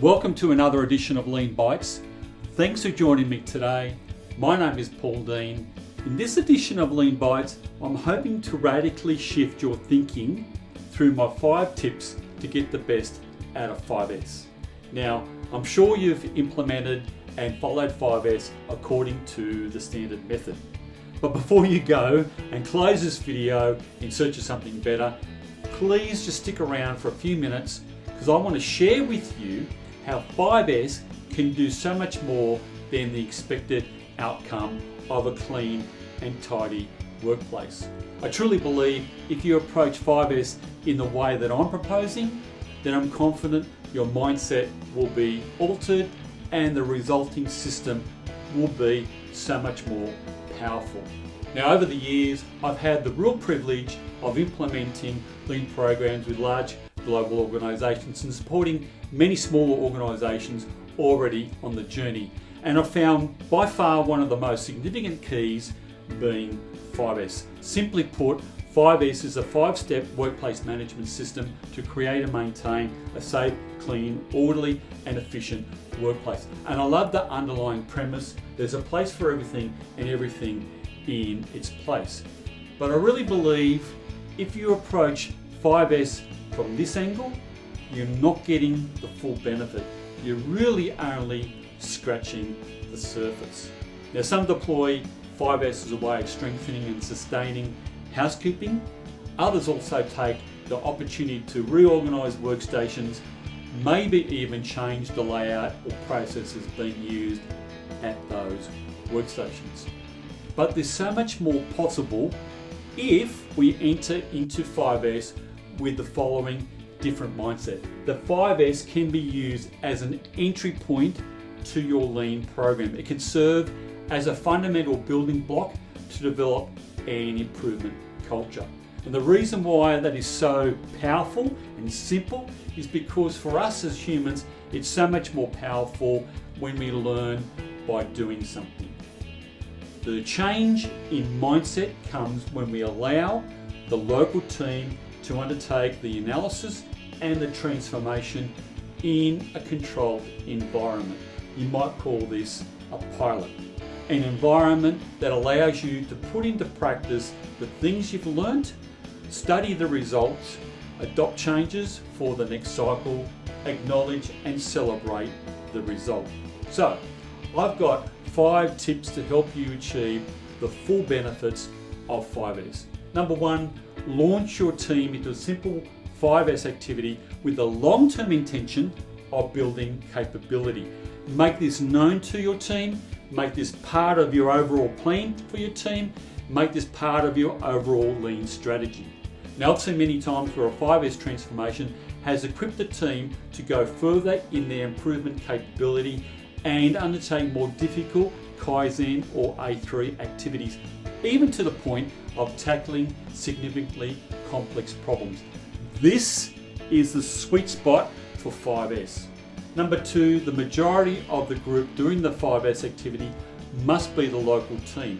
Welcome to another edition of Lean Bites. Thanks for joining me today. My name is Paul Dean. In this edition of Lean Bites, I'm hoping to radically shift your thinking through my 5 tips to get the best out of 5S. Now, I'm sure you've implemented and followed 5S according to the standard method. But before you go and close this video in search of something better, please just stick around for a few minutes because I want to share with you how 5S can do so much more than the expected outcome of a clean and tidy workplace. I truly believe if you approach 5S in the way that I'm proposing, then I'm confident your mindset will be altered and the resulting system will be so much more powerful. Now, over the years, I've had the real privilege of implementing lean programs with large global organisations and supporting many smaller organisations already on the journey. And I've found by far one of the most significant keys being 5S. Simply put, 5S is a 5-step workplace management system to create and maintain a safe, clean, orderly and efficient workplace. And I love the underlying premise. There's a place for everything and everything in its place. But I really believe if you approach 5S from this angle, you're not getting the full benefit. You're really only scratching the surface. Now, some deploy 5S as a way of strengthening and sustaining housekeeping. Others also take the opportunity to reorganise workstations, maybe even change the layout or processes being used at those workstations. But there's so much more possible if we enter into 5S with the following different mindset. The 5S can be used as an entry point to your lean program. It can serve as a fundamental building block to develop an improvement culture. And the reason why that is so powerful and simple is because for us as humans, it's so much more powerful when we learn by doing something. The change in mindset comes when we allow the local team to undertake the analysis and the transformation in a controlled environment. You might call this a pilot. An environment that allows you to put into practice the things you've learnt, study the results, adopt changes for the next cycle, acknowledge and celebrate the result. So, I've got 5 tips to help you achieve the full benefits of 5S. Number 1, launch your team into a simple 5S activity with the long-term intention of building capability. Make this known to your team, make this part of your overall plan for your team, make this part of your overall lean strategy. Now, I've seen many times where a 5S transformation has equipped the team to go further in their improvement capability and undertake more difficult Kaizen or A3 activities, even to the point of tackling significantly complex problems. This is the sweet spot for 5S. Number 2, the majority of the group doing the 5S activity must be the local team.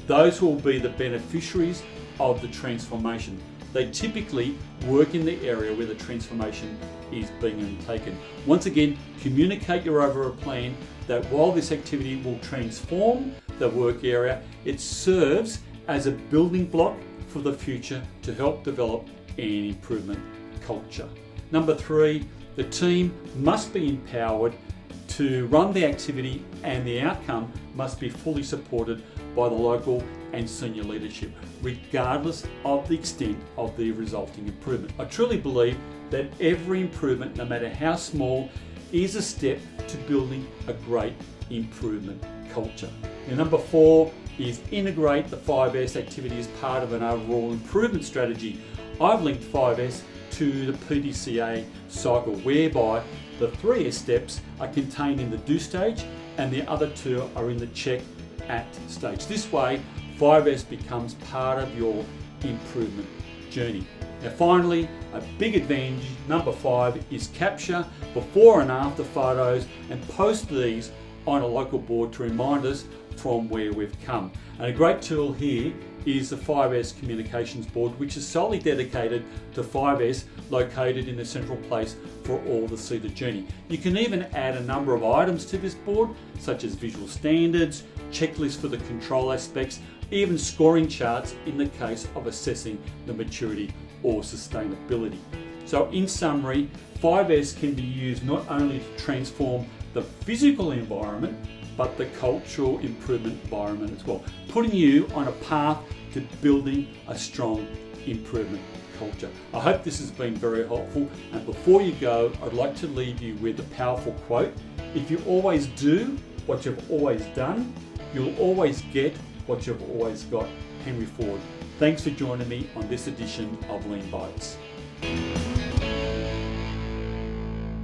Those who will be the beneficiaries of the transformation. They typically work in the area where the transformation is being undertaken. Once again, communicate your overall plan that while this activity will transform the work area, it serves as a building block for the future to help develop an improvement culture. Number 3, the team must be empowered to run the activity and the outcome must be fully supported by the local and senior leadership, regardless of the extent of the resulting improvement. I truly believe that every improvement, no matter how small, is a step to building a great improvement culture. Now, number 4 is integrate the 5S activity as part of an overall improvement strategy. I've linked 5S to the PDCA cycle, whereby the 3S steps are contained in the do stage and the other 2 are in the check at stage. This way, 5S becomes part of your improvement journey. Now, finally, a big advantage, number 5, is capture before and after photos and post these on a local board to remind us from where we've come. And a great tool here is the 5S Communications Board, which is solely dedicated to 5S, located in the central place for all the Cedar journey. You can even add a number of items to this board, such as visual standards, checklists for the control aspects, even scoring charts in the case of assessing the maturity or sustainability. So in summary, 5S can be used not only to transform the physical environment, but the cultural improvement environment as well, putting you on a path to building a strong improvement culture. I hope this has been very helpful, and before you go, I'd like to leave you with a powerful quote. If you always do what you've always done, you'll always get what you've always got. Henry Ford. Thanks for joining me on this edition of Lean Bites.